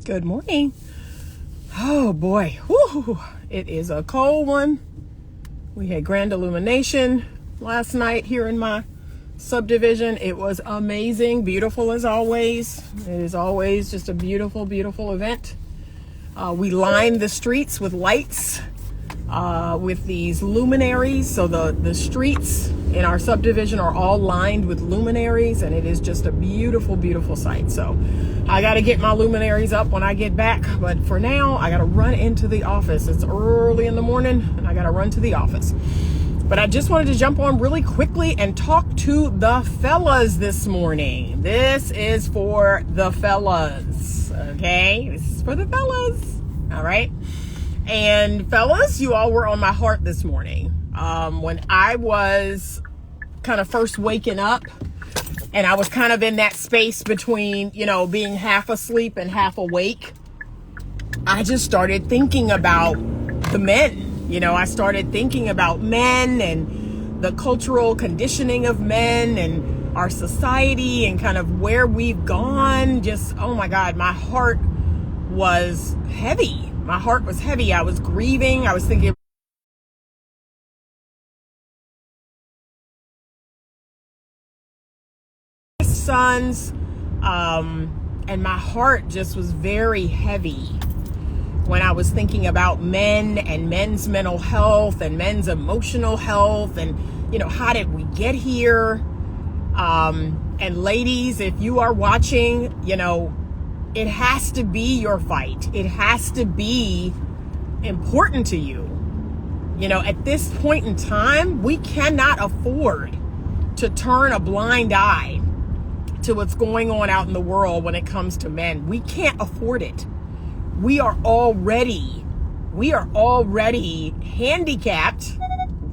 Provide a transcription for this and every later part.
Good morning. Oh boy, whew. It is a cold one. We had grand illumination last night here in my subdivision. It was amazing, beautiful as always. It is always just a beautiful, beautiful event. We lined the streets with lights, with these luminaries. So the streets in our subdivision are all lined with luminaries, and it is just a beautiful, beautiful sight. So I got to get my luminaries up when I get back, but for now I got to run into the office. It's early in the morning and I got to run to the office. But I just wanted to jump on really quickly and talk to the fellas this morning. This is for the fellas, okay? This is for the fellas, all right? And fellas, you all were on my heart this morning. When I was kind of first waking up, and I was kind of in that space between, being half asleep and half awake, I just started thinking about the men. I started thinking about men and the cultural conditioning of men and our society and kind of where we've gone. Just, oh my God, my heart was heavy. My heart was heavy. I was grieving. I was thinking sons, and my heart just was very heavy when I was thinking about men and men's mental health and men's emotional health and how did we get here, and ladies, if you are watching, it has to be your fight. It has to be important to you. At this point in time, we cannot afford to turn a blind eye to what's going on out in the world when it comes to men. We can't afford it. We are already handicapped.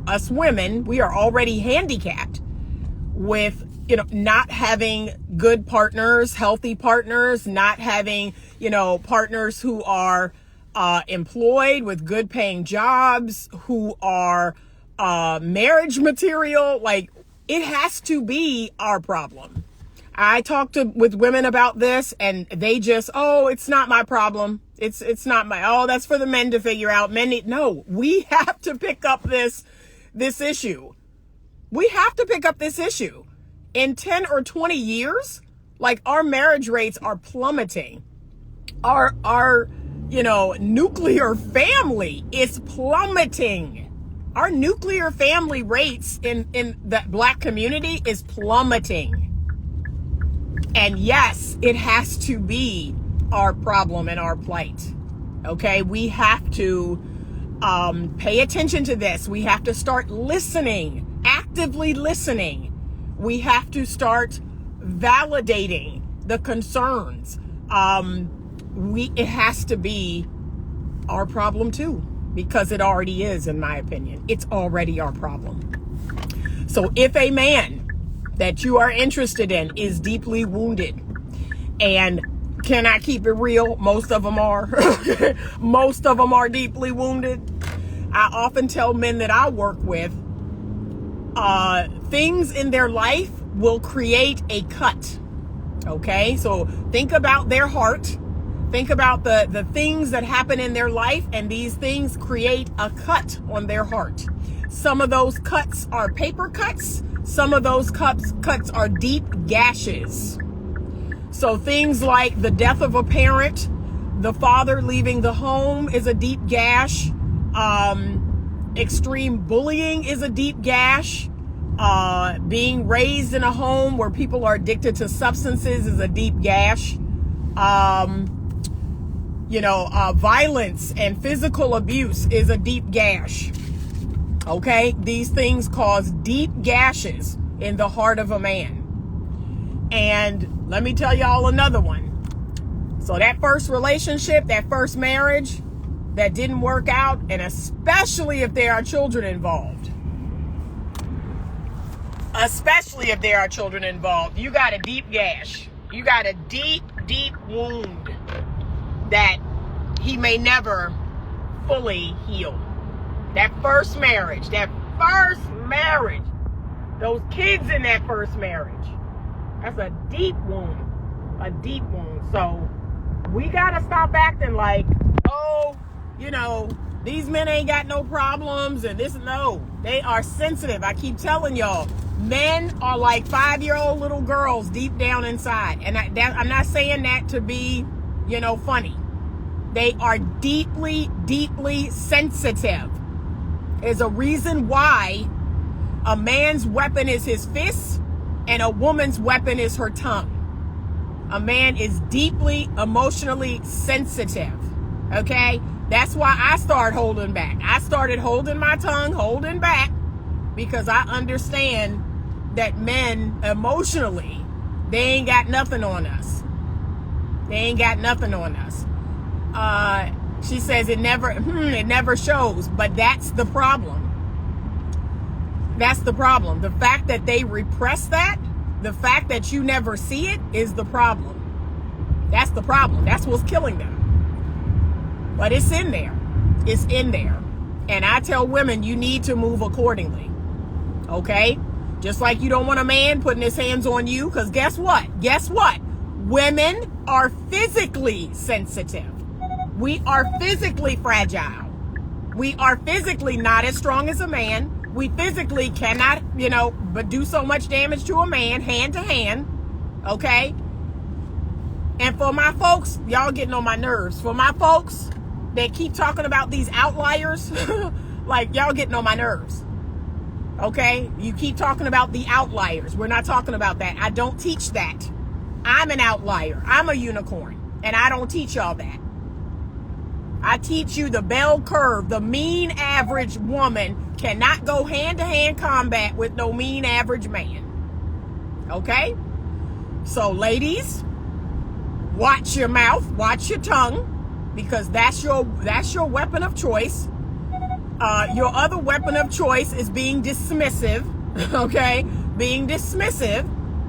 Us women, we are already handicapped with, not having good partners, healthy partners, not having, partners who are employed with good paying jobs, who are marriage material. Like, it has to be our problem. I talked with women about this and they just, it's not my problem. It's not that's for the men to figure out. No, we have to pick up this issue. We have to pick up this issue. In 10 or 20 years, like, our marriage rates are plummeting. Our nuclear family is plummeting. Our nuclear family rates in the Black community is plummeting. And yes, it has to be our problem and our plight. Okay, we have to pay attention to this. We have to start listening, actively listening. We have to start validating the concerns. It has to be our problem too, because it already is, in my opinion. It's already our problem. So if a man that you are interested in is deeply wounded, and can I keep it real? Most of them are. Most of them are deeply wounded. I often tell men that I work with, things in their life will create a cut. Okay, so think about their heart. Think about the things that happen in their life, and these things create a cut on their heart. Some of those cuts are paper cuts. Some of those cuts are deep gashes. So things like the death of a parent, the father leaving the home is a deep gash. Extreme bullying is a deep gash. Being raised in a home where people are addicted to substances is a deep gash. Violence and physical abuse is a deep gash. Okay, these things cause deep gashes in the heart of a man. And let me tell y'all another one. So that first relationship, that first marriage that didn't work out, and especially if there are children involved, you got a deep gash. You got a deep, deep wound that he may never fully heal. That first marriage, those kids in that first marriage, that's a deep wound. So we gotta stop acting like, oh, these men ain't got no problems and this. No, they are sensitive. I keep telling y'all, men are like 5-year-old little girls deep down inside. And I'm not saying that to be, funny. They are deeply, deeply sensitive. There's a reason why a man's weapon is his fist and a woman's weapon is her tongue. A man is deeply emotionally sensitive. Okay? That's why I started holding back. I started holding my tongue, holding back, because I understand that men emotionally, they ain't got nothing on us. They ain't got nothing on us. She says it never shows, but that's the problem. That's the problem. The fact that they repress that, the fact that you never see it is the problem. That's the problem. That's what's killing them. But it's in there. It's in there. And I tell women, you need to move accordingly. Okay? Just like you don't want a man putting his hands on you, because guess what? Guess what? Women are physically sensitive. We are physically fragile. We are physically not as strong as a man. We physically cannot, but do so much damage to a man hand to hand. Okay? And for my folks, y'all getting on my nerves. For my folks that keep talking about these outliers, like y'all getting on my nerves. Okay? You keep talking about the outliers. We're not talking about that. I don't teach that. I'm an outlier. I'm a unicorn. And I don't teach y'all that. I teach you the bell curve. The mean average woman cannot go hand-to-hand combat with no mean average man. Okay? So ladies, watch your mouth, watch your tongue, because that's your weapon of choice. Your other weapon of choice is being dismissive. Okay? Being dismissive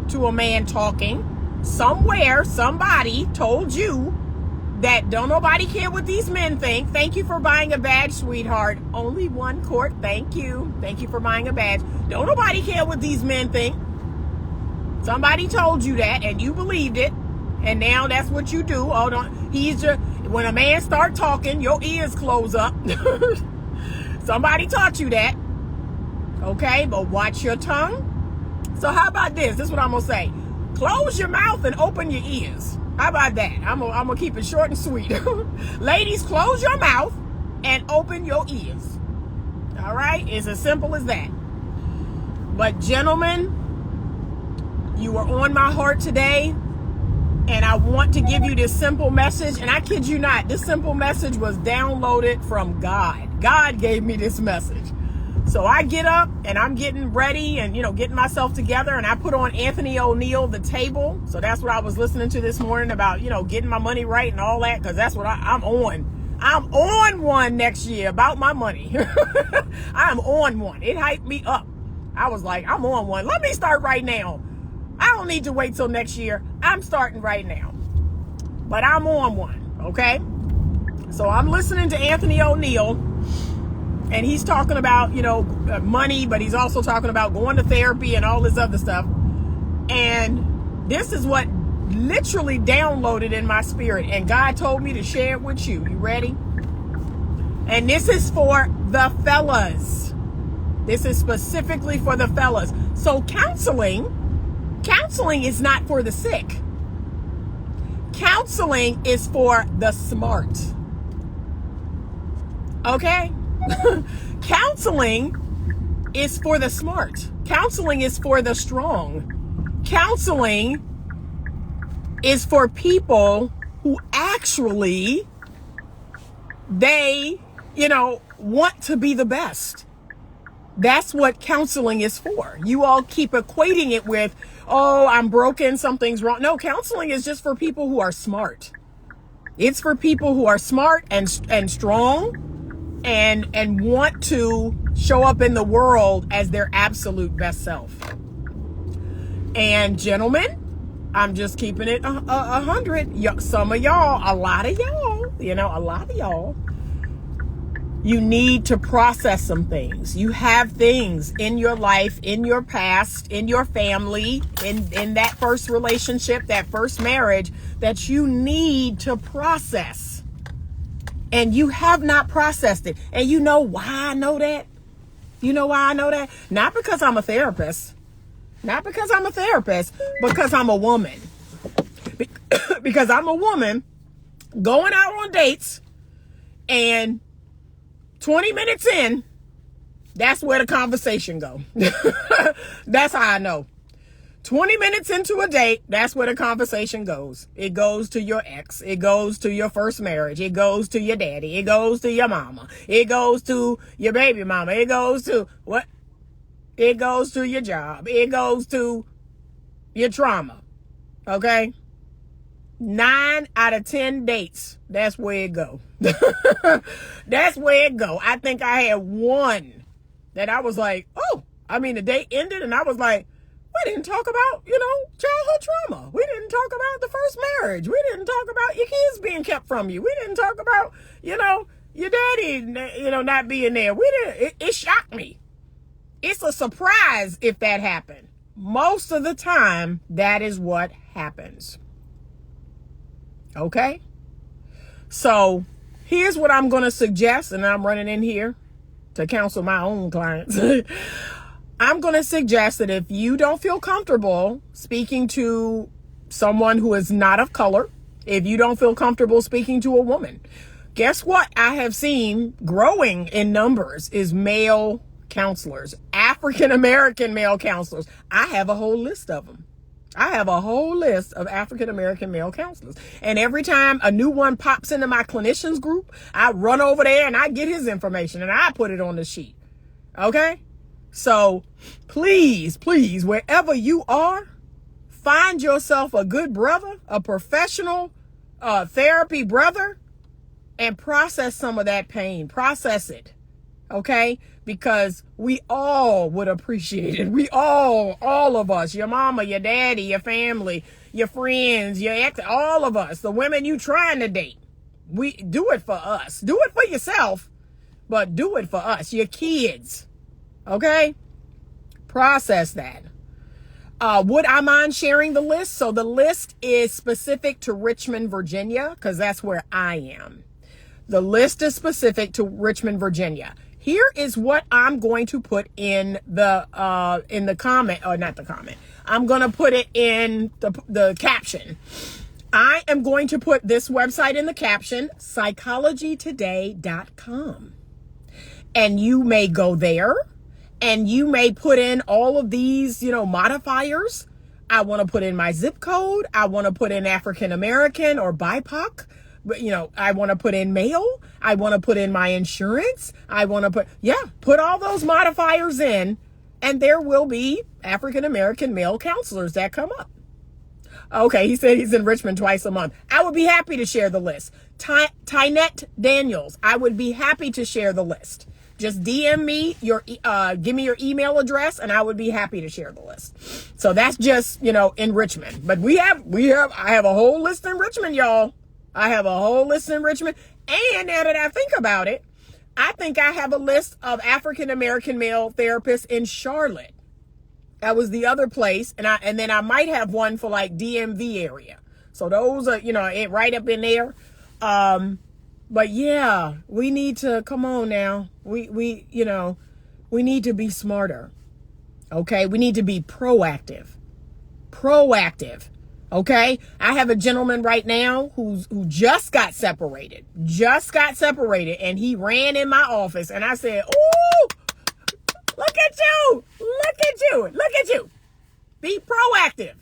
to a man talking. Somewhere, somebody told you that don't nobody care what these men think. Thank you for buying a badge, sweetheart. Only one Court. Thank you. Thank you for buying a badge. Don't nobody care what these men think. Somebody told you that and you believed it. And now that's what you do. Oh, when a man start talking, your ears close up. Somebody taught you that. Okay, but watch your tongue. So how about this? This is what I'm going to say. Close your mouth and open your ears. How about that? I'm gonna keep it short and sweet. Ladies, close your mouth and open your ears. All right? It's as simple as that. But gentlemen, you are on my heart today, and I want to give you this simple message. And I kid you not, this simple message was downloaded from God. God gave me this message. So I get up and I'm getting ready and, getting myself together, and I put on Anthony O'Neill, The Table. So that's what I was listening to this morning about, getting my money right and all that, because that's what I'm on. I'm on one next year about my money. I'm on one. It hyped me up. I was like, I'm on one. Let me start right now. I don't need to wait till next year. I'm starting right now. But I'm on one, okay? So I'm listening to Anthony O'Neill. And he's talking about, money, but he's also talking about going to therapy and all this other stuff. And this is what literally downloaded in my spirit. And God told me to share it with you. You ready? And this is for the fellas. This is specifically for the fellas. So counseling is not for the sick. Counseling is for the smart. Okay? Counseling is for the smart. Counseling is for the strong. Counseling is for people who actually, they, want to be the best. That's what counseling is for. You all keep equating it with, oh, I'm broken, something's wrong. No, counseling is just for people who are smart. It's for people who are smart and strong and want to show up in the world as their absolute best self. And gentlemen, I'm just keeping it 100. Some of y'all, a lot of y'all, You need to process some things. You have things in your life, in your past, in your family, in that first relationship, that first marriage, that you need to process. And you have not processed it. And you know why I know that? You know why I know that? Not because I'm a therapist. Not because I'm a therapist, because I'm a woman. Because I'm a woman going out on dates, and 20 minutes in, that's where the conversation go. That's how I know. 20 minutes into a date, that's where the conversation goes. It goes to your ex. It goes to your first marriage. It goes to your daddy. It goes to your mama. It goes to your baby mama. It goes to what? It goes to your job. It goes to your trauma. Okay? 9 out of 10 dates, that's where it go. That's where it go. I think I had one that I was like, the date ended and I was like, we didn't talk about, childhood trauma. We didn't talk about the first marriage. We didn't talk about your kids being kept from you. We didn't talk about, your daddy, not being there. It shocked me. It's a surprise if that happened. Most of the time, that is what happens. Okay? So here's what I'm going to suggest, and I'm running in here to counsel my own clients. I'm going to suggest that if you don't feel comfortable speaking to someone who is not of color, if you don't feel comfortable speaking to a woman, guess what I have seen growing in numbers is male counselors, African American male counselors. I have a whole list of them. I have a whole list of African American male counselors. And every time a new one pops into my clinicians group, I run over there and I get his information and I put it on the sheet. Okay? So please, wherever you are, find yourself a good brother, a professional therapy brother, and process some of that pain. Process it. Okay? Because we all would appreciate it. We all of us, your mama, your daddy, your family, your friends, your ex, all of us, the women you trying to date. We do it for us. Do it for yourself, but do it for us, your kids. Okay? Process that. Would I mind sharing the list? So the list is specific to Richmond, Virginia, because that's where I am. The list is specific to Richmond, Virginia. Here is what I'm going to put in the comment, or not the comment. I'm going to put it in the caption. I am going to put this website in the caption, psychologytoday.com. And you may go there and you may put in all of these, modifiers. I want to put in my zip code. I want to put in African American or BIPOC. But, I want to put in male. I want to put in my insurance. I want to put all those modifiers in, and there will be African American male counselors that come up. Okay, he said he's in Richmond twice a month. I would be happy to share the list. Tynette Daniels, I would be happy to share the list. Just DM me give me your email address, and I would be happy to share the list. So that's just, in Richmond. But I have a whole list in Richmond, y'all. I have a whole list in Richmond. And now that I think about it, I think I have a list of African American male therapists in Charlotte. That was the other place. And then I might have one for like DMV area. So those are, right up in there. But yeah, we need to, come on now. We need to be smarter. Okay. We need to be proactive. Okay. I have a gentleman right now who just got separated, and he ran in my office, and I said, "Ooh, look at you. Be proactive."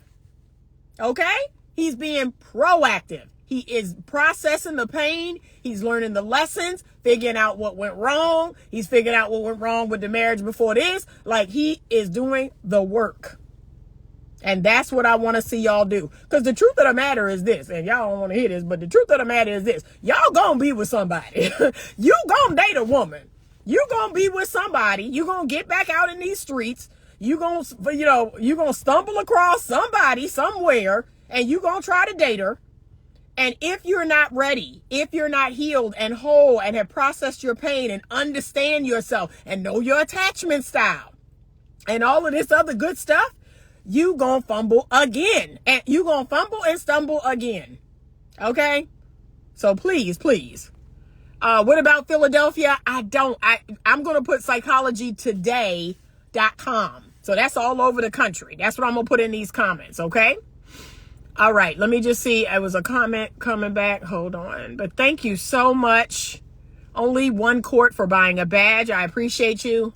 Okay. He's being proactive. He is processing the pain. He's learning the lessons, figuring out what went wrong. He's figuring out what went wrong with the marriage before this. Like, he is doing the work. And that's what I want to see y'all do. Because the truth of the matter is this, and y'all don't want to hear this, but the truth of the matter is this. Y'all gonna be with somebody. You gonna date a woman. You gonna be with somebody. You gonna get back out in these streets. You gonna stumble across somebody somewhere, and you gonna try to date her. And if you're not ready, if you're not healed and whole and have processed your pain and understand yourself and know your attachment style and all of this other good stuff, you gonna fumble again. And you gonna fumble and stumble again. Okay? So please, please. What about Philadelphia? I'm gonna put psychologytoday.com. So that's all over the country. That's what I'm gonna put in these comments, okay? All right, let me just see. It was a comment coming back. Hold on. But thank you so much. Only one court for buying a badge. I appreciate you.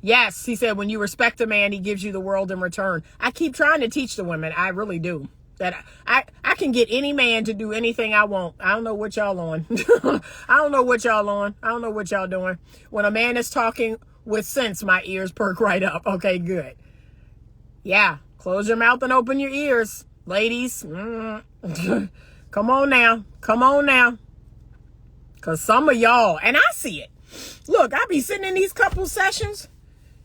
Yes, he said, when you respect a man, he gives you the world in return. I keep trying to teach the women. I really do. That I can get any man to do anything I want. I don't know what y'all on. I don't know what y'all on. I don't know what y'all doing. When a man is talking with sense, my ears perk right up. Okay, good. Yeah. Close your mouth and open your ears, ladies. Come on now. Come on now. Because some of y'all, and I see it. Look, I be sitting in these couple sessions,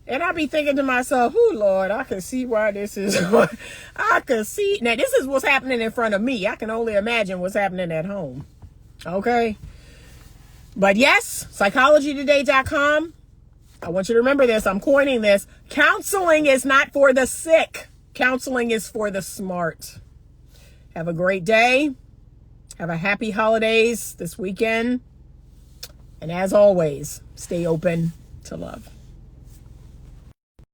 and I be thinking to myself, oh, Lord, I can see why this is. I can see. Now, this is what's happening in front of me. I can only imagine what's happening at home. Okay? But yes, psychologytoday.com. I want you to remember this. I'm coining this. Counseling is not for the sick. Counseling is for the smart. Have a great day. Have a happy holidays this weekend. And as always, stay open to love.